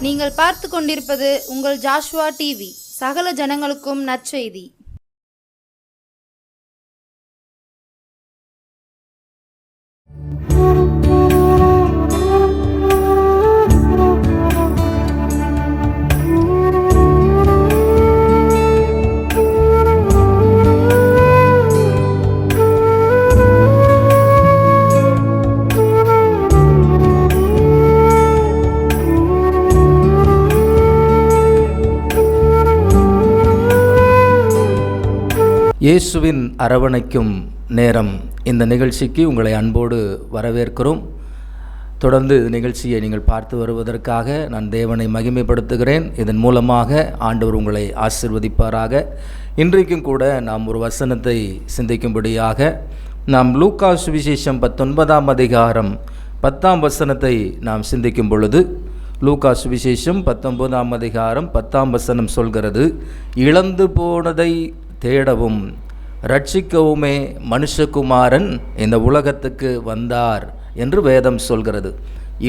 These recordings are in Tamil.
நீங்கள் பார்த்து கொண்டிருப்பது உங்கள் ஜாஷுவா டிவி. சகல ஜனங்களுக்கும் நற்செய்தி. இயேசுவின் அரவணைக்கும் நேரம் இந்த நிகழ்ச்சிக்கு உங்களை அன்போடு வரவேற்கிறோம். தொடர்ந்து நிகழ்ச்சியை நீங்கள் பார்த்து வருவதற்காக நான் தேவனை மகிமைப்படுத்துகிறேன். இதன் மூலமாக ஆண்டவர் உங்களை ஆசீர்வதிப்பாராக. இன்றைக்கும் கூட நாம் ஒரு வசனத்தை சிந்திக்கும்படியாக நாம் லூக்கா சுவிசேஷம் 19ஆம் அதிகாரம் 10ஆம் வசனத்தை நாம் சிந்திக்கும் பொழுது, லூக்கா சுவிசேஷம் 19ஆம் அதிகாரம் 10ஆம் வசனம் சொல்கிறது, இழந்து போனதை தேடவும் ரட்சிக்கவுமே மனுஷகுமாரன் இந்த உலகத்துக்கு வந்தார் என்று வேதம் சொல்கிறது.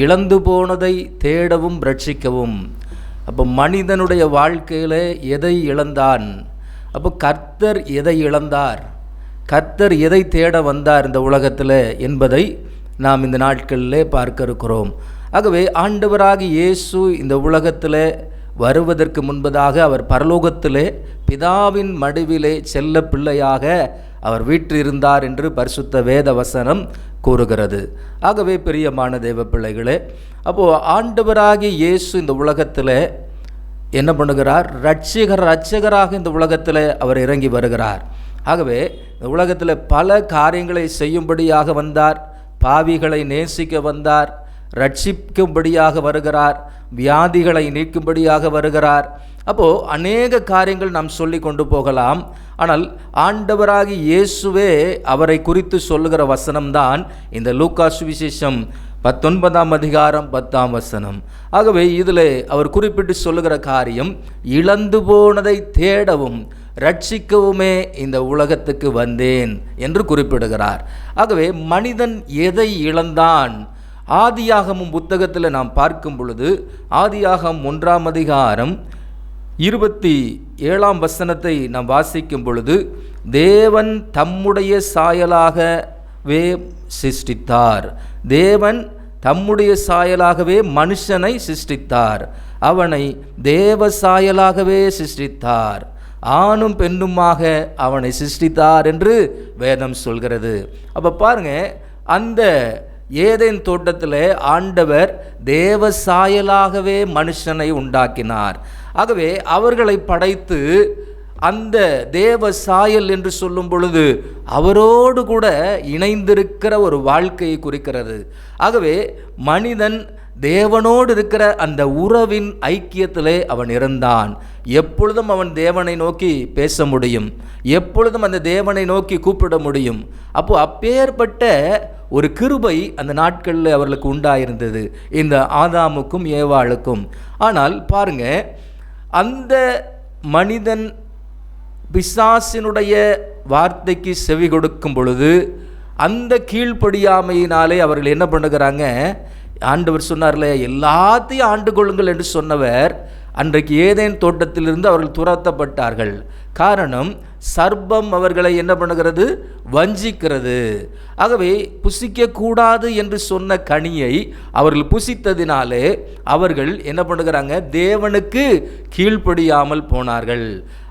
இழந்து போனதை தேடவும் ரட்சிக்கவும். அப்போ மனிதனுடைய வாழ்க்கையில் எதை இழந்தான்? அப்போ கர்த்தர் எதை இழந்தார்? கர்த்தர் எதை தேட வந்தார் இந்த உலகத்தில் என்பதை நாம் இந்த நாட்களிலே பார்க்க இருக்கிறோம். ஆகவே ஆண்டவராகிய இயேசு இந்த உலகத்தில் வருவதற்கு முன்பதாக அவர் பரலோகத்திலே பிதாவின் மடிவிலே செல்ல பிள்ளையாக அவர் வீற்றிருந்தார் என்று பரிசுத்த வேத வசனம் கூறுகிறது. ஆகவே பிரியமான தேவ பிள்ளைகளே, அப்போது ஆண்டவராகிய இயேசு இந்த உலகத்தில் என்ன பண்ணுகிறார்? ரட்சகராக இந்த உலகத்தில் அவர் இறங்கி வருகிறார். ஆகவே இந்த உலகத்தில் பல காரியங்களை செய்யும்படியாக வந்தார். பாவிகளை நேசிக்க வந்தார், ரட்சிக்கும்படியாக வருகிறார், வியாதிகளை நீக்கும்படியாக வருகிறார். அப்போது அநேக காரியங்கள் நாம் சொல்லி கொண்டு போகலாம். ஆனால் ஆண்டவராகி இயேசுவே அவரை குறித்து சொல்லுகிற வசனம்தான் இந்த லூக்கா சுவிசேஷம் 19ஆம் அதிகாரம் 10ஆம் வசனம். ஆகவே இதில் அவர் குறிப்பிட்டு சொல்லுகிற காரியம், இழந்து போனதை தேடவும் ரட்சிக்கவுமே இந்த உலகத்துக்கு வந்தேன் என்று குறிப்பிடுகிறார். ஆகவே மனிதன் எதை இழந்தான்? ஆதியாகமம் புத்தகத்தில் நாம் பார்க்கும் பொழுது, ஆதியாகமம் 1ஆம் அதிகாரம் 27ஆம் வசனத்தை நாம் வாசிக்கும் பொழுது, தேவன் தம்முடைய சாயலாகவே சிருஷ்டித்தார். தேவன் தம்முடைய சாயலாகவே மனுஷனை சிருஷ்டித்தார். அவனை தேவ சாயலாகவே சிருஷ்டித்தார். ஆணும் பெண்ணுமாக அவனை சிருஷ்டித்தார் என்று வேதம் சொல்கிறது. அப்போ பாருங்க, அந்த ஏதேன் தோட்டத்தில் ஆண்டவர் தேவ சாயலாகவே மனுஷனை உண்டாக்கினார். ஆகவே அவர்களை படைத்து அந்த தேவ சாயல் என்று சொல்லும் பொழுது அவரோடு கூட இணைந்திருக்கிற ஒரு வாழ்க்கையை குறிக்கிறது. ஆகவே மனிதன் தேவனோடு இருக்கிற அந்த உறவின் ஐக்கியத்திலே அவன் இருந்தான். எப்பொழுதும் அவன் தேவனை நோக்கி பேச முடியும், எப்பொழுதும் அந்த தேவனை நோக்கி கூப்பிட முடியும். அப்பேற்பட்ட ஒரு கிருபை அந்த நாட்களில் அவர்களுக்கு உண்டாயிருந்தது, இந்த ஆதாமுக்கும் ஏவாளுக்கும். ஆனால் பாருங்க, அந்த மனிதன் பிசாசினுடைய வார்த்தைக்கு செவி கொடுக்கும் பொழுது அந்த கீழ்ப்படியாமையினாலே அவர்கள் என்ன பண்ணுகிறாங்க? ஆண்டவர் சொன்னார்ல, எல்லாத்தையும் ஆண்டு கொள்ளுங்கள் என்று சொன்னவர் அன்றைக்கு ஏதேன் தோட்டத்திலிருந்து அவர்கள் துரத்தப்பட்டார்கள். காரணம், சர்ப்பம் அவர்களை என்ன பண்ணுகிறது? வஞ்சிக்கிறது. ஆகவே புசிக்கக்கூடாது என்று சொன்ன கனியை அவர்கள் புசித்ததினாலே அவர்கள் என்ன பண்ணுகிறாங்க? தேவனுக்கு கீழ்ப்படியாமல் போனார்கள்.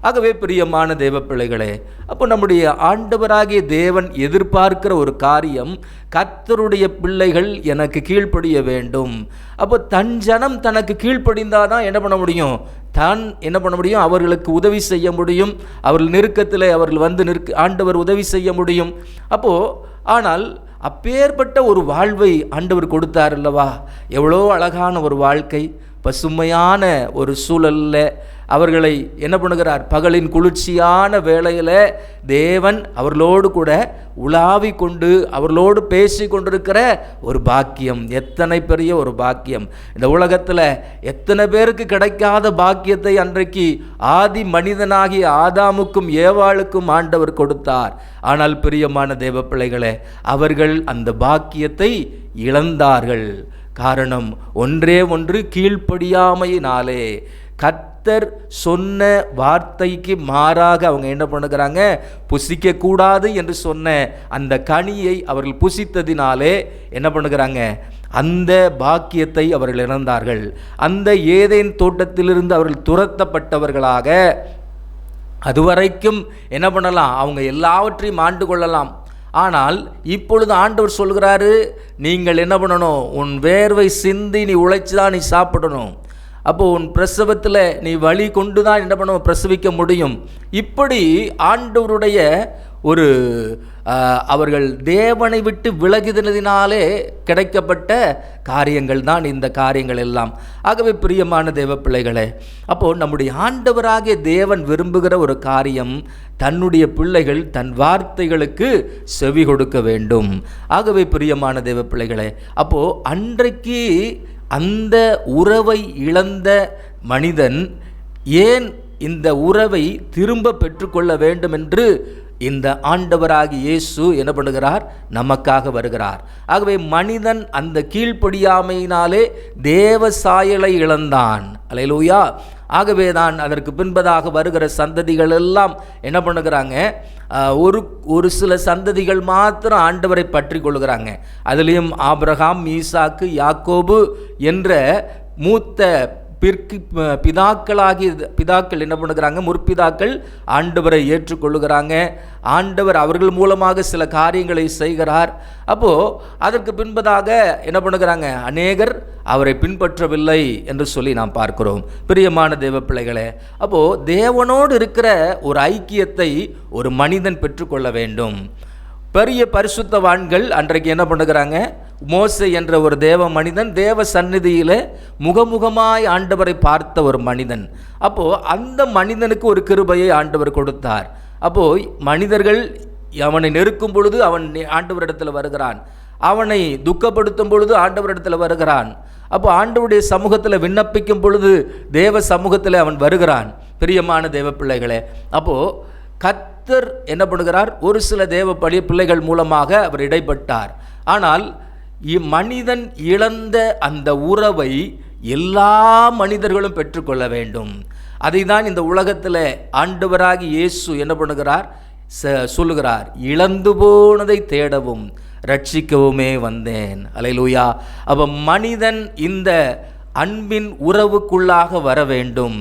ஆகவே பிரியமான தேவ பிள்ளைகளே, அப்போ நம்முடைய ஆண்டவராகிய தேவன் எதிர்பார்க்கிற ஒரு காரியம், கர்த்தருடைய பிள்ளைகள் எனக்கு கீழ்ப்படிய வேண்டும். அப்போ தன் ஜனம் தனக்கு கீழ்ப்படிந்தாதான் என்ன பண்ண முடியும்? தான் என்ன பண்ண முடியும்? அவர்களுக்கு உதவி செய்ய முடியும். அவர்கள் நெருக்கத்தில் அவர்கள் வந்து ஆண்டவர் உதவி செய்ய முடியும். ஆனால் அப்பேற்பட்ட ஒரு வாழ்வை ஆண்டவர் கொடுத்தார் அல்லவா? எவ்வளோ அழகான ஒரு வாழ்க்கை, பசுமையான ஒரு சூழலில் அவர்களை என்ன பண்ணுகிறார்? பகலின் குளிர்ச்சியான வேளையில் தேவன் அவர்களோடு கூட உலாவி கொண்டு அவர்களோடு பேசி கொண்டிருக்கிற ஒரு பாக்கியம், எத்தனை பெரிய ஒரு பாக்கியம்! இந்த உலகத்தில் எத்தனை பேருக்கு கிடைக்காத பாக்கியத்தை அன்றைக்கு ஆதி மனிதனாகிய ஆதாமுக்கும் ஏவாளுக்கும் ஆண்டவர் கொடுத்தார். ஆனால் பிரியமான தேவ பிள்ளைகளே, அவர்கள் அந்த பாக்கியத்தை இழந்தார்கள். காரணம் ஒன்றே ஒன்று, கீழ்ப்படியாமையினாலே. கர்த்தர் சொன்ன வார்த்தைக்கு மாறாக அவங்க என்ன பண்ணுகிறாங்க, புசிக்கக்கூடாது என்று சொன்ன அந்த கனியை அவர்கள் புசித்ததினாலே என்ன பண்ணுகிறாங்க, அந்த பாக்கியத்தை அவர்கள் இழந்தார்கள். அந்த ஏதேன் தோட்டத்திலிருந்து அவர்கள் துரத்தப்பட்டவர்களாக அதுவரைக்கும் என்ன பண்ணலாம், அவங்க எல்லாவற்றையும் ஆண்டு கொள்ளலாம். ஆனால் இப்பொழுது ஆண்டவர் சொல்கிறாரு, நீங்கள் என்ன பண்ணணும், உன் வேர்வை சிந்தி நீ உழைச்சி தான் நீ சாப்பிடணும். அப்போது உன் பிரசவத்தில் நீ வழி கொண்டு தான் என்ன பண்ண பிரசவிக்க முடியும். இப்படி ஆண்டவருடைய ஒரு அவர்கள் தேவனை விட்டு விலகினதினாலே கிடைக்கப்பட்ட காரியங்கள் தான் இந்த காரியங்கள் எல்லாம். ஆகவே பிரியமான தேவ பிள்ளைகளே, அப்போது நம்முடைய ஆண்டவராகிய தேவன் விரும்புகிற ஒரு காரியம், தன்னுடைய பிள்ளைகள் தன் வார்த்தைகளுக்கு செவி கொடுக்க வேண்டும். ஆகவே பிரியமான தேவ பிள்ளைகளே, அப்போது அன்றைக்கு அந்த உறவை இழந்த மனிதன் ஏன் இந்த உறவை திரும்ப பெற்றுக்கொள்ள வேண்டும் என்று இந்த ஆண்டவராகிய இயேசு என்ன பண்ணுகிறார், நமக்காக வருகிறார். ஆகவே மனிதன் அந்த கீழ்ப்படியாமையினாலே தேவ சாயலை இழந்தான். அல்லேலூயா. ஆகவே தான் அதற்கு பின்பதாக வருகிற சந்ததிகள் எல்லாம் என்ன பண்ணுகிறாங்க, ஒரு சில சந்ததிகள் மாத்திரம் ஆண்டவரை பற்றி கொள்கிறாங்க. அதுலேயும் ஆபிரகாம், ஈசாக்கு, யாக்கோபு என்ற மூத்த பிதாக்கள் என்ன பண்ணுகிறாங்க, முற்பிதாக்கள் ஆண்டவரை ஏற்றுக்கொள்ளுகிறாங்க. ஆண்டவர் அவர்கள் மூலமாக சில காரியங்களை செய்கிறார். அப்போது அதற்கு பின்பதாக என்ன பண்ணுகிறாங்க, அநேகர் அவரை பின்பற்றவில்லை என்று சொல்லி நாம் பார்க்கிறோம். பிரியமான தேவ பிள்ளைகளே, அப்போது தேவனோடு இருக்கிற ஒரு ஐக்கியத்தை ஒரு மனிதன் பெற்றுக்கொள்ள வேண்டும். பெரிய பரிசுத்தவான்கள் அன்றைக்கு என்ன பண்ணுகிறாங்க, மோசே என்ற ஒரு தேவ மனிதன் தேவ சந்நிதியில் முகமுகமாய் ஆண்டவரை பார்த்த ஒரு மனிதன். அப்போது அந்த மனிதனுக்கு ஒரு கிருபையை ஆண்டவர் கொடுத்தார். அப்போது மனிதர்கள் அவனை நெருக்கும் பொழுது அவன் ஆண்டவரிடத்தில் வருகிறான், அவனை துக்கப்படுத்தும் பொழுது ஆண்டவரிடத்தில் வருகிறான். அப்போ ஆண்டவருடைய சமூகத்தில் விண்ணப்பிக்கும் பொழுது தேவ சமூகத்தில் அவன் வருகிறான். பிரியமான தேவ பிள்ளைகளே, அப்போது கர்த்தர் என்ன பண்ணுகிறார், ஒரு சில தேவ பிள்ளைகள் மூலமாக அவர் இடைப்பட்டார். ஆனால் மனிதன் இழந்த அந்த உறவை எல்லா மனிதர்களும் பெற்றுக்கொள்ள வேண்டும். அதை தான் இந்த உலகத்தில் ஆண்டவராகி இயேசு என்ன பண்ணுகிறார், சொல்லுகிறார், இழந்து போனதை தேடவும் ரட்சிக்கவுமே வந்தேன். அல்லேலூயா. அப்போ மனிதன் இந்த அன்பின் உறவுக்குள்ளாக வர வேண்டும்.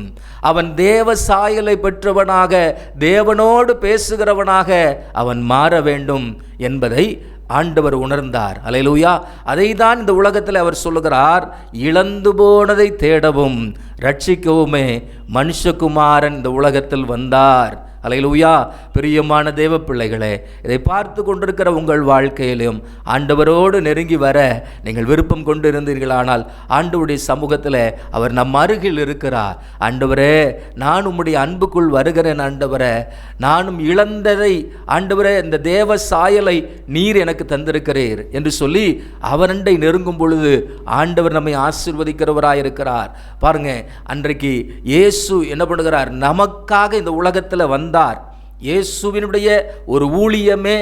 அவன் தேவ சாயலை பெற்றவனாக, தேவனோடு பேசுகிறவனாக அவன் மாற வேண்டும் என்பதை ஆண்டவர் உணர்ந்தார். அல்லேலூயா. அதை தான் இந்த உலகத்தில் அவர் சொல்லுகிறார், இழந்து போனதை தேடவும் ரட்சிக்கவுமே மனுஷகுமாரன் இந்த உலகத்தில் வந்தார். அல்லேலூயா. பிரியமான தேவ பிள்ளைகளே, இதை பார்த்து கொண்டிருக்கிற உங்கள் வாழ்க்கையிலும் ஆண்டவரோடு நெருங்கி வர நீங்கள் விருப்பம் கொண்டு இருந்தீர்களானால் ஆண்டவருடைய சமூகத்தில் அவர் நம் அருகில் இருக்கிறார். ஆண்டவரே, நான் உம்முடைய அன்புக்குள் வருகிறேன். ஆண்டவரே, நானும் இழந்ததை ஆண்டவரே, இந்த தேவ சாயலை நீர் எனக்கு தந்திருக்கிறீர் என்று சொல்லி அவரண்டை நெருங்கும் பொழுது ஆண்டவர் நம்மை ஆசீர்வதிக்கிறவராயிருக்கிறார். பாருங்க, அன்றைக்கு இயேசு என்ன பண்ணுகிறார், நமக்காக இந்த உலகத்தில் வந்தார். இயேசுவினுடைய ஒரு ஊழியமே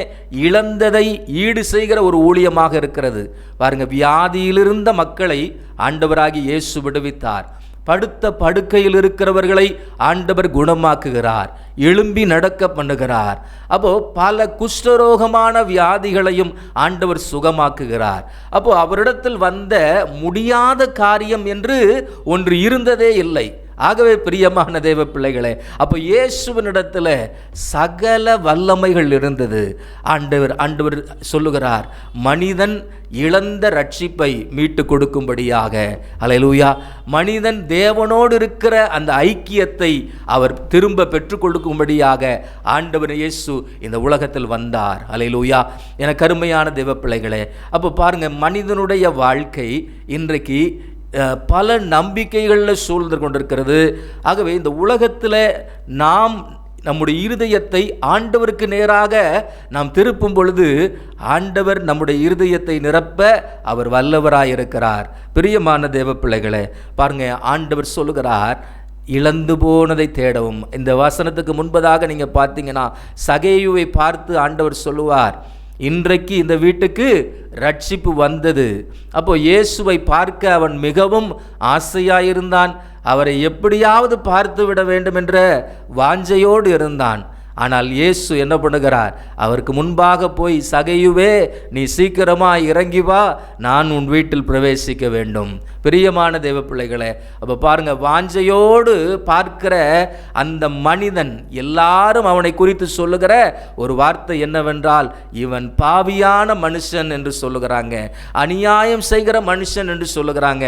இழந்ததை ஈடு செய்கிற ஒரு ஊழியமாக இருக்கிறது. பாருங்க, வியாதியிலிருந்த மக்களை ஆண்டவராகி இயேசு விடுவித்தார். படுத்த படுக்கையில் இருக்கிறவர்களை ஆண்டவர் குணமாக்குகிறார், எழும்பி நடக்க பண்ணுகிறார். அப்போ பல குஷ்டரோகமான வியாதிகளையும் ஆண்டவர் சுகமாக்குகிறார். அப்போ அவரிடத்தில் வந்த முடியாத காரியம் என்று ஒன்று இருந்ததே இல்லை. ஆகவே பிரியமான தேவ பிள்ளைகளே, அப்போ இயேசுவினிடத்தில் சகல வல்லமைகள் இருந்தது. ஆண்டவர் சொல்லுகிறார், மனிதன் இழந்த ரட்சிப்பை மீட்டு கொடுக்கும்படியாக. அல்லேலூயா. மனிதன் தேவனோடு இருக்கிற அந்த ஐக்கியத்தை அவர் திரும்ப பெற்றுக் கொடுக்கும்படியாக ஆண்டவர் இயேசு இந்த உலகத்தில் வந்தார். அல்லேலூயா. என கருமையான தேவ பிள்ளைகளே, அப்போ பாருங்க, மனிதனுடைய வாழ்க்கை இன்றைக்கு பல நம்பிக்கைகளில் சூழ்ந்து கொண்டிருக்கிறது. ஆகவே இந்த உலகத்தில் நாம் நம்முடைய இருதயத்தை ஆண்டவருக்கு நேராக நாம் திருப்பும் பொழுது ஆண்டவர் நம்முடைய இருதயத்தை நிரப்ப அவர் வல்லவராயிருக்கிறார். பிரியமான தேவ பிள்ளைகளே, பாருங்க, ஆண்டவர் சொல்லுகிறார், இழந்து போனதை தேடவும். இந்த வசனத்துக்கு முன்பதாக நீங்கள் பார்த்தீங்கன்னா சகேயுவை பார்த்து ஆண்டவர் சொல்லுவார், இன்றைக்கு இந்த வீட்டுக்கு ரட்சிப்பு வந்தது. அப்போ இயேசுவை பார்க்க அவன் மிகவும் ஆசையாயிருந்தான். அவரை எப்படியாவது பார்த்து விட வேண்டும் என்ற வாஞ்சையோடு இருந்தான். ஆனால் இயேசு என்ன பண்ணுகிறார்? அவருக்கு முன்பாக போய், சகையுவே, நீ சீக்கிரமாக இறங்கி வா, நான் உன் வீட்டில் பிரவேசிக்க வேண்டும். பிரியமான தேவ பிள்ளைகளே, அப்போ பாருங்கள், வாஞ்சையோடு பார்க்கிற அந்த மனிதன், எல்லாரும் அவனை குறித்து சொல்லுகிற ஒரு வார்த்தை என்னவென்றால், இவன் பாவியான மனுஷன் என்று சொல்லுகிறாங்க, அநியாயம் செய்கிற மனுஷன் என்று சொல்லுகிறாங்க.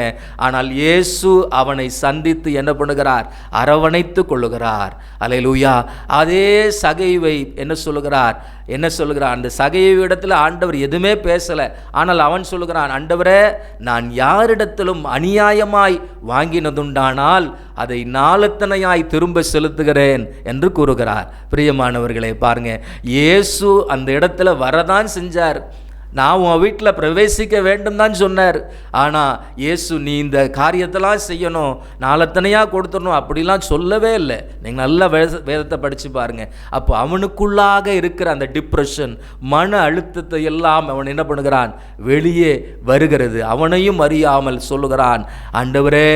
ஆனால் இயேசு அவனை சந்தித்து என்ன பண்ணுகிறார்? அரவணைத்து கொள்ளுகிறார். அல்லேலூயா. அதே சகைவை என்ன சொல்லுகிறார்? அந்த சகைவிடத்தில் ஆண்டவர் எதுவுமே பேசலை. ஆனால் அவன் சொல்லுகிறான், ஆண்டவரே, நான் யாரிடத்திலும் அநியாயமாய் வாங்கினதுண்டானால் அதை நாலத்தனையாய் திரும்ப செலுத்துகிறேன் என்று கூறுகிறார். பிரியமானவர்களே, பாருங்க, இயேசு அந்த இடத்துல வரதான் செஞ்சார். நான் உன் வீட்டில் பிரவேசிக்க வேண்டும் தான் சொன்னார். ஆனால் இயேசு, நீ இந்த காரியத்தெல்லாம் செய்யணும், நாலத்தனையாக கொடுத்துடணும், அப்படிலாம் சொல்லவே இல்லை. நீங்கள் நல்ல வேதத்தை படித்து பாருங்கள். அப்போ அவனுக்குள்ளாக இருக்கிற அந்த டிப்ரெஷன், மன அழுத்தத்தை எல்லாம் அவன் என்ன பண்ணுகிறான்? வெளியே வருகிறது. அவனையும் அறியாமல் சொல்லுகிறான், ஆண்டவரே,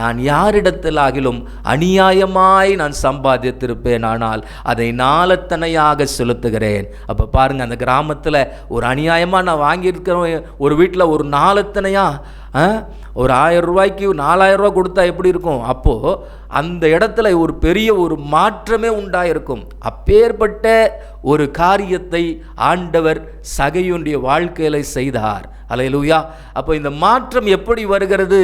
நான் யாரிடத்திலாகிலும் அநியாயமாய் நான் சம்பாதித்திருப்பேன், ஆனால் அதை நாலத்தனையாக செலுத்துகிறேன். அப்போ பாருங்கள், அந்த கிராமத்தில் ஒரு அநியாயமாக நான் வாங்கியிருக்கிறேன். ஒரு வீட்டில் ஒரு நாலத்தனையா ஒரு 1000 ரூபாய்க்கு 4000 ரூபா கொடுத்தா எப்படி இருக்கும்? அப்போது அந்த இடத்துல ஒரு பெரிய ஒரு மாற்றமே உண்டாயிருக்கும். அப்பேற்பட்ட ஒரு காரியத்தை ஆண்டவர் சகையுடைய வாழ்க்கையில் செய்தார். அல்லேலூயா. அப்போ இந்த மாற்றம் எப்படி வருகிறது?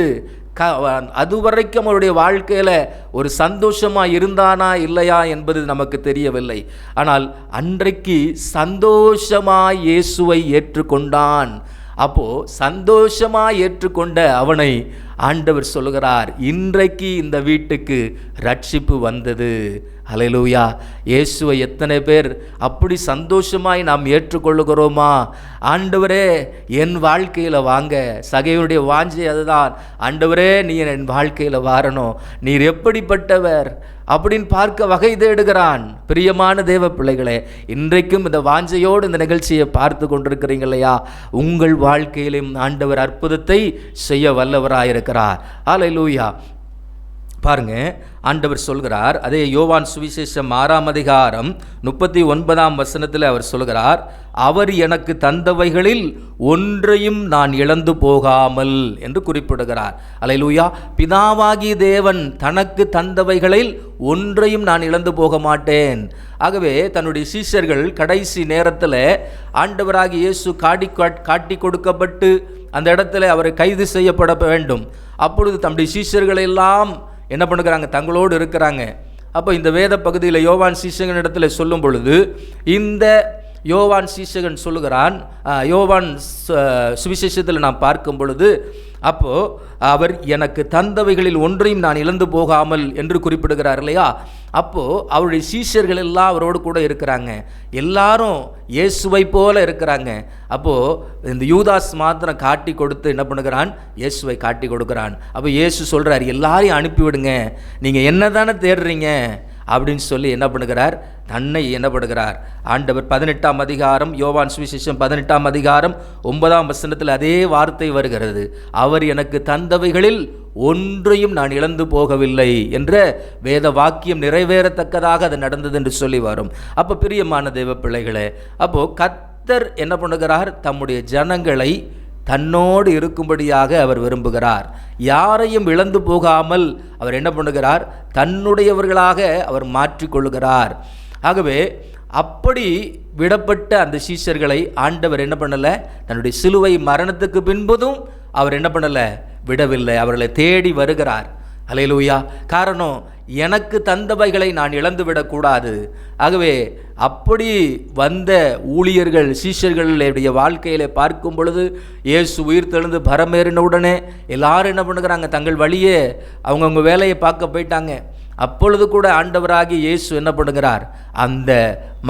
அதுவரைக்கும் அவருடைய வாழ்க்கையில் ஒரு சந்தோஷமாக இருந்தானா இல்லையா என்பது நமக்கு தெரியவில்லை. ஆனால் அன்றைக்கு சந்தோஷமாய் இயேசுவை ஏற்றுக்கொண்டான். அப்போது சந்தோஷமாக ஏற்றுக்கொண்ட அவனை ஆண்டவர் சொல்லுகிறார், இன்றைக்கு இந்த வீட்டுக்கு ரட்சிப்பு வந்தது. அல்லேலூயா. இயேசுவை எத்தனை பேர் அப்படி சந்தோஷமாய் நாம் ஏற்றுக்கொள்ளுகிறோமா? ஆண்டவரே, என் வாழ்க்கையில் வாங்க. சகையுடைய வாஞ்சை அதுதான். ஆண்டவரே, நீ என் வாழ்க்கையில் வாரணும், நீர் எப்படிப்பட்டவர் அப்படின்னு பார்க்க வகை தேடுகிறான். பிரியமான தேவ பிள்ளைகளே, இன்றைக்கும் இந்த வாஞ்சையோடு இந்த நிகழ்ச்சியை பார்த்து கொண்டிருக்கிறீங்க இல்லையா? உங்கள் வாழ்க்கையிலும் ஆண்டவர் அற்புதத்தை செய்ய வல்லவராயிருக்கிறார். அல்லேலூயா. பாருங்க, ஆண்டவர் சொல்கிறார், அதே யோவான் சுவிசேஷம் 6ஆம் அதிகாரம் 39ஆம் வசனத்தில் அவர் சொல்கிறார், அவர் எனக்கு தந்தவைகளில் ஒன்றையும் நான் இழந்து போகாமல் என்று குறிப்பிடுகிறார். அல்லேலூயா. பிதாவாகிய தேவன் தனக்கு தந்தவைகளில் ஒன்றையும் நான் இழந்து போக மாட்டேன். ஆகவே தன்னுடைய சீஷர்கள் கடைசி நேரத்தில் ஆண்டவராகிய இயேசு காட்டி கொடுக்கப்பட்டு அந்த இடத்துல அவரை கைது செய்யப்பட வேண்டும். அப்பொழுது தம்முடைய சீஷர்கள் எல்லாம் என்ன பண்ணுறாங்க? தங்களோடு இருக்கிறாங்க. அப்போ இந்த வேத பகுதியில் யோவான் சீஷகன் இடத்துல சொல்லும் பொழுது, இந்த யோவான் சீஷகன் சொல்லுகிறான், யோவான் சுவிசேஷத்தில் நாம் பார்க்கும் பொழுது, அப்போது அவர் எனக்கு தந்தவைகளில் ஒன்றையும் நான் இழந்து போகாமல் என்று குறிப்பிடுகிறார் இல்லையா? அப்போது அவருடைய சீஷர்கள் எல்லாம் அவரோடு கூட இருக்கிறாங்க. எல்லாரும் இயேசுவை போல இருக்கிறாங்க. அப்போது இந்த யூதாஸ் மாத்திரம் காட்டி கொடுத்து என்ன பண்ணுகிறான்? இயேசுவை காட்டி கொடுக்குறான். அப்போ இயேசு சொல்கிறார், எல்லாரையும் அனுப்பிவிடுங்க, நீங்கள் என்ன தானே தேடுறீங்க அப்படின்னு சொல்லி என்ன பண்ணுகிறார்? தன்னை என்ன பண்ணுகிறார்? ஆண்டவர் 18ஆம் அதிகாரம், யோவான் சுவிசேஷம் 18ஆம் அதிகாரம் 9ஆம் வசனத்தில் அதே வார்த்தை வருகிறது. அவர் எனக்கு தந்தவைகளில் ஒன்றையும் நான் இழந்து போகவில்லை என்ற வேத வாக்கியம் நிறைவேறத்தக்கதாக அது நடந்தது என்று சொல்லி வரும். அப்போ பிரியமான தேவ பிள்ளைகளே, அப்போது கர்த்தர் என்ன பண்ணுகிறார்? தம்முடைய ஜனங்களை தன்னோடு இருக்கும்படியாக அவர் விரும்புகிறார். யாரையும் இழந்து போகாமல் அவர் என்ன பண்ணுகிறார்? தன்னுடையவர்களாக அவர் மாற்றிக்கொள்ளுகிறார். ஆகவே அப்படி விடப்பட்ட அந்த சீஷர்களை ஆண்டவர் என்ன பண்ணலை? தன்னுடைய சிலுவை மரணத்துக்கு பின்பும் அவர் என்ன பண்ணலை? விடவில்லை. அவர்களை தேடி வருகிறார். அல்லேலூயா. காரணம், எனக்கு தந்தவைகளை நான் இழந்துவிடக்கூடாது. ஆகவே அப்படி வந்த ஊழியர்கள் சீஷர்களுடைய வாழ்க்கையிலே பார்க்கும் பொழுது, இயேசு உயிர் தெழுந்து பரமேறின உடனே எல்லாரும் என்ன பண்ணுகிறாங்க? தங்கள் வழியே அவங்கவுங்க வேலையை பார்க்க போயிட்டாங்க. அப்பொழுது கூட ஆண்டவராகிய இயேசு என்ன பண்ணுகிறார், அந்த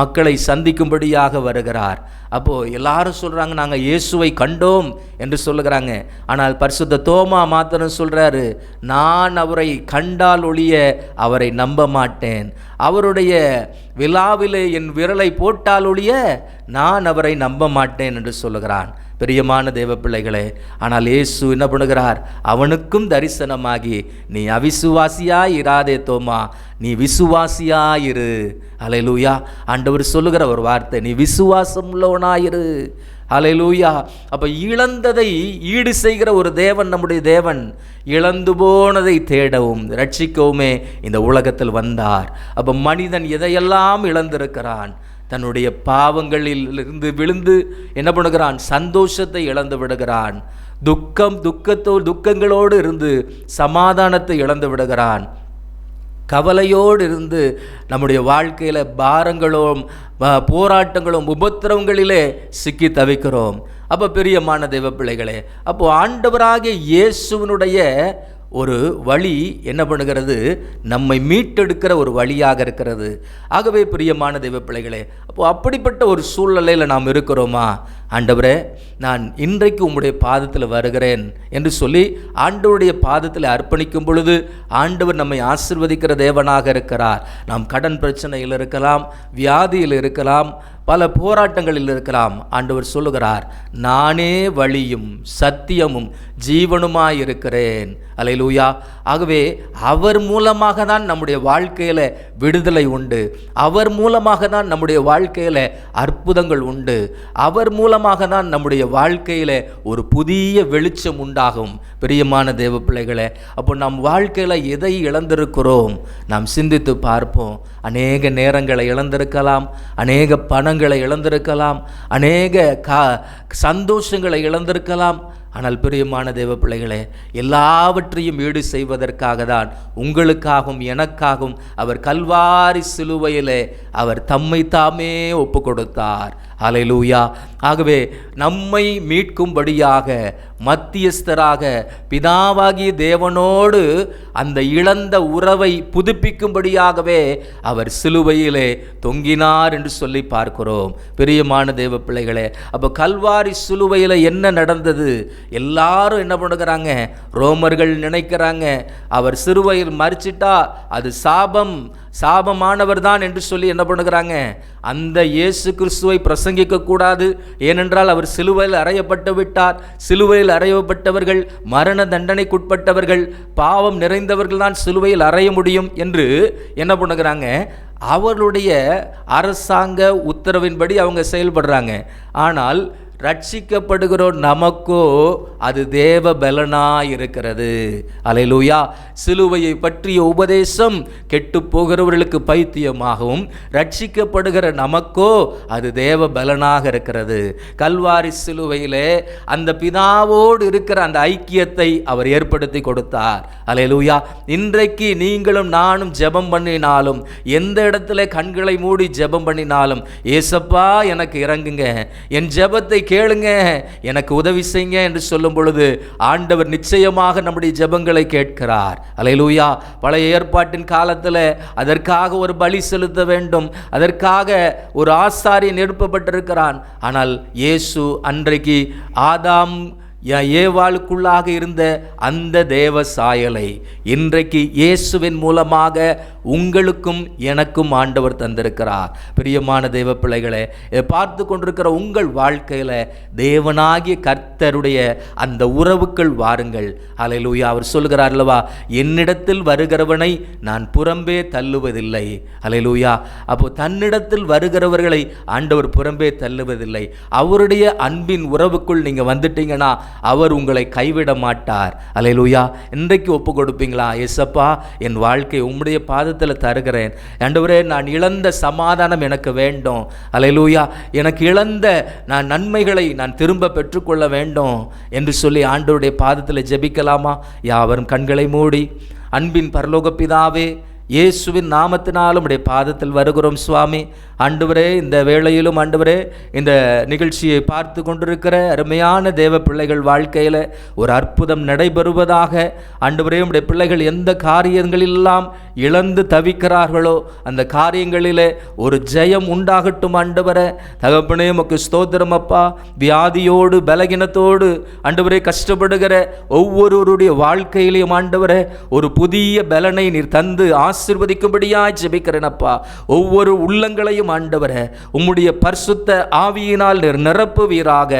மக்களை சந்திக்கும்படியாக வருகிறார். அப்போது எல்லாரும் சொல்கிறாங்க, நாங்கள் இயேசுவை கண்டோம் என்று சொல்லுகிறாங்க. ஆனால் பரிசுத்த தோமா மாத்திரம் சொல்கிறாரு, நான் அவரை கண்டால் ஒழிய அவரை நம்ப மாட்டேன், அவருடைய விலாவிலே என் விரலை போட்டால் ஒழிய நான் அவரை நம்ப மாட்டேன் என்று சொல்லுகிறான். பிரியமான தேவ பிள்ளைகளே, ஆனால் இயேசு என்ன பண்ணுகிறார், அவனுக்கும் தரிசனமாகி, நீ அவிசுவாசியாய் இராதே தோமா, நீ விசுவாசியாயிரு. அல்லேலூயா. ஆண்டவர் சொல்லுகிற ஒரு வார்த்தை, நீ விசுவாசம் உள்ளவனாயிரு. அல்லேலூயா. அப்போ இழந்ததை ஈடு செய்கிற ஒரு தேவன் நம்முடைய தேவன். இழந்து போனதை தேடவும் ரட்சிக்கவுமே இந்த உலகத்தில் வந்தார். அப்போ மனிதன் எதையெல்லாம் இழந்திருக்கிறான், தன்னுடைய பாவங்களில் இருந்து விழுந்து என்ன பண்ணுகிறான், சந்தோஷத்தை இழந்து விடுகிறான். துக்கங்களோடு இருந்து சமாதானத்தை இழந்து விடுகிறான். கவலையோடு இருந்து நம்முடைய வாழ்க்கையில் பாரங்களும் போராட்டங்களும் உபத்திரவங்களிலே சிக்கி தவிக்கிறோம். அப்போ பிரியமான தேவ பிள்ளைகளே, அப்போ ஆண்டவராகிய இயேசுவினுடைய ஒரு வழி என்ன பண்ணுகிறது, நம்மை மீட்டெடுக்கிற ஒரு வழியாக இருக்கிறது. ஆகவே பிரியமான தெய்வ பிள்ளைகளே, அப்போது அப்படிப்பட்ட ஒரு சூழ்நிலையில் நாம் இருக்கிறோமா? ஆண்டவரே, நான் இன்றைக்கு உம்முடைய பாதத்தில் வருகிறேன் என்று சொல்லி ஆண்டவருடைய பாதத்தில் அர்ப்பணிக்கும் பொழுது ஆண்டவர் நம்மை ஆசீர்வதிக்கிற தேவனாக இருக்கிறார். நாம் கடன் பிரச்சனையில் இருக்கலாம், வியாதியில் இருக்கலாம், பல போராட்டங்களில் இருக்கலாம். ஆண்டவர் சொல்லுகிறார், நானே வழியும் சத்தியமும் ஜீவனுமாய் இருக்கிறேன். அல்லேலூயா. ஆகவே அவர் மூலமாக தான் நம்முடைய வாழ்க்கையில் விடுதலை உண்டு, அவர் மூலமாக தான் நம்முடைய வாழ்க்கையில் அற்புதங்கள் உண்டு, அவர் மூலமாக தான் நம்முடைய வாழ்க்கையில் ஒரு புதிய வெளிச்சம் உண்டாகும். பிரியமான தேவ பிள்ளைகளே, அப்போ நம் வாழ்க்கையில் எதை இழந்திருக்கிறோம் நாம் சிந்தித்து பார்ப்போம். அநேக நேரங்களை இழந்திருக்கலாம், அநேக பணங்களை இழந்திருக்கலாம், அநேக சந்தோஷங்களை இழந்திருக்கலாம். ஆனால் பிரியமான தேவ பிள்ளைகளே, எல்லாவற்றையும் ஈடு செய்வதற்காக தான் உங்களுக்காகவும் எனக்காகவும் அவர் கல்வாரி சிலுவையிலே அவர் தம்மை தாமே ஒப்பு கொடுத்தார். அல்லேலூயா. ஆகவே நம்மை மீட்கும்படியாக மத்தியஸ்தராக பிதாவாகிய தேவனோடு அந்த இழந்த உறவை புதுப்பிக்கும்படியாகவே அவர் சிலுவையிலே தொங்கினார் என்று சொல்லி பார்க்கிறோம். பிரியமான தேவ பிள்ளைகளே, அப்போ கல்வாரி சிலுவையில் என்ன நடந்தது? எல்லாரும் என்ன பண்ணுகிறாங்க, ரோமர்கள் நினைக்கிறாங்க அவர் சிலுவையில் மரிச்சிட்டா அது சாபமானவர் தான் என்று சொல்லி என்ன பண்ணுகிறாங்க, அந்த இயேசு கிறிஸ்துவை பிரசங்கிக்க கூடாது, ஏனென்றால் அவர் சிலுவையில் அறையப்பட்டு விட்டார். சிலுவையில் அறையப்பட்டவர்கள் மரண தண்டனைக்குட்பட்டவர்கள், பாவம் நிறைந்தவர்கள் தான் சிலுவையில் அறைய முடியும் என்று என்ன பண்ணுகிறாங்க, அவர்களுடைய அரசாங்க உத்தரவின்படி அவங்க செயல்படுறாங்க. ஆனால் ரட்சிக்கப்படுகிறோர் நமக்கோ அது தேவ பலனாய் இருக்கிறது. அல்லேலூயா. சிலுவையை பற்றிய உபதேசம் கெட்டு போகிறவர்களுக்கு பைத்தியமாகவும், ரட்சிக்கப்படுகிற நமக்கோ அது தேவ பலனாக இருக்கிறது. கல்வாரி சிலுவையிலே அந்த பிதாவோடு இருக்கிற அந்த ஐக்கியத்தை அவர் ஏற்படுத்தி கொடுத்தார். அல்லேலூயா. இன்றைக்கு நீங்களும் நானும் ஜெபம் பண்ணினாலும், எந்த இடத்துல கண்களை மூடி ஜெபம் பண்ணினாலும், ஏசப்பா எனக்கு இறங்குங்க, என் ஜெபத்தை கேளுங்க, எனக்கு உதவி செய்யுங்க என்று சொல்லும் பொழுது ஆண்டவர் நிச்சயமாக நம்முடைய ஜெபங்களை கேட்கிறார். அல்லேலூயா. பழைய ஏற்பாட்டின் காலத்தில் அதற்காக ஒரு பலி செலுத்த வேண்டும், அதற்காக ஒரு ஆசாரியன் எழுப்பப்பட்டிருக்கிறான். ஆனால் இயேசு அன்றைக்கு ஆதாம் ஏவாளுக்குள்ளாக இருந்த அந்த தேவ சாயலை இன்றைக்கு இயேசுவின் மூலமாக உங்களுக்கும் எனக்கும் ஆண்டவர் தந்திருக்கிறார். பிரியமான தேவ பிள்ளைகளே, பார்த்து கொண்டிருக்கிற உங்கள் வாழ்க்கையில் தேவனாகிய கர்த்தருடைய அந்த உறவுக்குள் வாருங்கள். அல்லேலூயா. அவர் சொல்கிறார் அல்லவா, என்னிடத்தில் வருகிறவனை நான் புறம்பே தள்ளுவதில்லை. அல்லேலூயா. அப்போ தன்னிடத்தில் வருகிறவர்களை ஆண்டவர் புறம்பே தள்ளுவதில்லை. அவருடைய அன்பின் உறவுக்குள் நீங்கள் வந்துட்டீங்கன்னா அவர் உங்களை கைவிட மாட்டார். அல்லேலூயா. இன்றைக்கு ஒப்பு கொடுப்பீங்களா? ஏசப்பா, என் வாழ்க்கை உம்முடைய பாதத்தில் தருகிறேன். ஆண்டவரே, நான் இழந்த சமாதானம் எனக்கு வேண்டும். அல்லேலூயா. எனக்கு இழந்த நான் நன்மைகளை நான் திரும்ப பெற்றுக்கொள்ள வேண்டும் என்று சொல்லி ஆண்டவருடைய பாதத்தில் ஜெபிக்கலாமா? யாவரும் கண்களை மூடி, அன்பின் பரலோக பிதாவே, இயேசுவின் நாமத்தினாலும் உடைய பாதத்தில் வருகிறோம் சுவாமி. ஆண்டவரே, இந்த வேளையிலும் ஆண்டவரே, இந்த நிகழ்ச்சியை பார்த்து கொண்டிருக்கிற அருமையான தேவ பிள்ளைகள் வாழ்க்கையில் ஒரு அற்புதம் நடைபெறுவதாக. ஆண்டவரே, உடைய பிள்ளைகள் எந்த காரியங்களெல்லாம் இழந்து தவிக்கிறார்களோ அந்த காரியங்களிலே ஒரு ஜெயம் உண்டாகட்டும் ஆண்டவரே. தகப்பனே உமக்கு ஸ்தோத்திரம் அப்பா. வியாதியோடு பலகீனத்தோடு ஆண்டவரே கஷ்டப்படுகிற ஒவ்வொருவருடைய வாழ்க்கையிலையும் ஆண்டவரே ஒரு புதிய பலனை நீர் தந்து ஆசீர்வதிக்கும்படியாய் ஜெபிக்கிறேன் அப்பா. ஒவ்வொரு உள்ளங்களையும் ஆண்டவரே உம்முடைய பரிசுத்த ஆவியினால் நீர் நிரப்புவீராக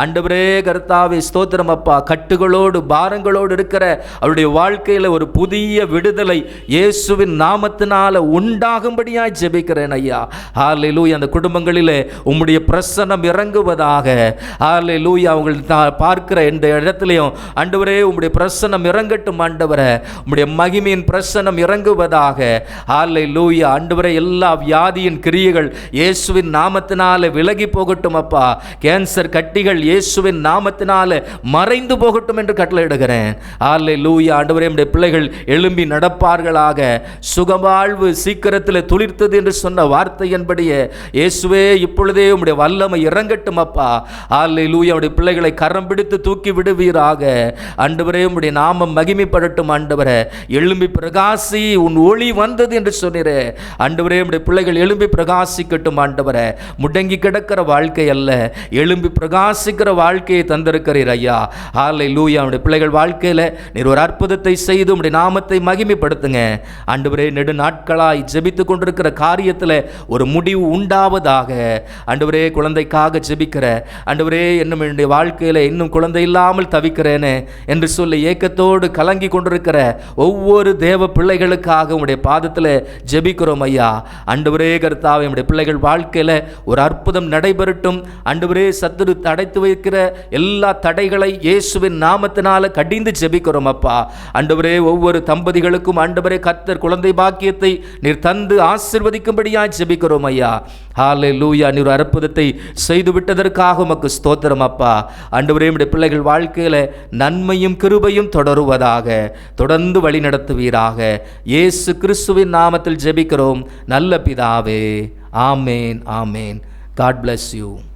ஆண்டவரே. கர்த்தாவே ஸ்தோத்திரம் அப்பா. கட்டுகளோடு பாரங்களோடு இருக்கிற அவருடைய வாழ்க்கையில் ஒரு புதிய விடுதலை இயேசுவின் நாமத்தினால உண்டாகும்படியாய் ஜெபிக்கிறேன் ஐயா. ஹல்லேலூயா. அந்த குடும்பங்களிலே உம்முடைய பிரசன்னம் இறங்குவதாக. ஹல்லேலூயா. அவங்கள் பார்க்கிற இந்த இடத்துலையும் ஆண்டவரே உம்முடைய பிரசன்னம் இறங்கட்டும் ஆண்டவரே. உம்முடைய மகிமையின் பிரசன்னம் இறங்குவதாக. ஹல்லேலூயா. ஆண்டவரே எல்லா வியாதியின் கிரியைகள் இயேசுவின் நாமத்தினால விலகி போகட்டும் அப்பா. கேன்சர் கட்டிகள் இயேசுவின் நாமத்தினால மறைந்து போகட்டும் என்று கட்டளையிடுகிறேன். ஹல்லேலூயா. ஆண்டவரே உம்முடைய பிள்ளைகள் எழும்பி நடப்பார்களாக. சுகவாழ்வு சீக்கிரத்தில் துளிர்த்தது என்று சொன்ன வார்த்தையின்படியே இயேசுவே இப்பொழுதே உம்முடைய வல்லமை இறங்கட்டும் அப்பா. ஹல்லேலூயா. உம்முடைய பிள்ளைகளை கரம் பிடித்து தூக்கி விடுவீராக. ஆண்டவரே உம்முடைய நாமம் மகிமைப்படட்டும் ஆண்டவரே. எழும்பி பிரகாசி, உன் ஒளி வந்தது என்று சொன்னீரே. ஆண்டவரே உம்முடைய பிள்ளைகள் எழும்பி பிரகாசிக்கட்டும் ஆண்டவரே. முடங்கி கிடக்கிற வாழ்க்கை அல்ல, எழும்பி பிரகாசிக்கிற வாழ்க்கையை தந்திருக்கிறீர் ஐயா. ஹல்லேலூயா. உம்முடைய பிள்ளைகள் வாழ்க்கையில் நீர் ஒரு அற்புதத்தை செய்து உம்முடைய நாமத்தை மகிமைப்படுத்துங்க ஆண்டவரே. நெடு நாட்களாய் ஜெபித்து கொண்டிருக்கிற காரியத்தில் ஒரு முடிவு உண்டாவதாக. ஆண்டவரே குழந்தைக்காக ஜெபிக்கிற ஆண்டவரே, இன்னும் என்னுடைய வாழ்க்கையில் இன்னும் குழந்தை இல்லாமல் தவிக்கிறேனே என்று சொல்லி ஏக்கத்தோடு கலங்கி கொண்டிருக்கிற ஒவ்வொரு தேவ பிள்ளைகளுக்காக உம்முடைய பாதத்தில் ஜெபிக்கிறோம் ஐயா. ஆண்டவரே கர்த்தாவே உம்முடைய பிள்ளைகள் வாழ்க்கையில் ஒரு அற்புதம் நடைபெறட்டும் ஆண்டவரே. சத்துரு தடைத்து வைக்கிற எல்லா தடைகளை இயேசுவின் நாமத்தினால கடிந்து ஜெபிக்கிறோம் அப்பா. ஆண்டவரே ஒவ்வொரு தம்பதிகளுக்கும் ஆண்டவரே கர்த்தர் குழந்தை பாக்கியத்தை நீர் தந்து ஆசீர்வதிக்கும்படியாய் ஜெபிக்கிறோம் ஐயா. ஹல்லேலூயா. நீர் அற்புதத்தை செய்து விட்டதற்காக உமக்கு ஸ்தோத்திரம் அப்பா. ஆண்டவரே உம்முடைய பிள்ளைகள் வாழ்க்கையில் நன்மையும் கிருபையும் தொடருவதாக. தொடர்ந்து வழி நடத்துவீராக. இயேசு கிறிஸ்துவின் நாமத்தில் ஜெபிக்கிறோம் நல்ல பிதாவே. ஆமேன், ஆமேன். God bless you.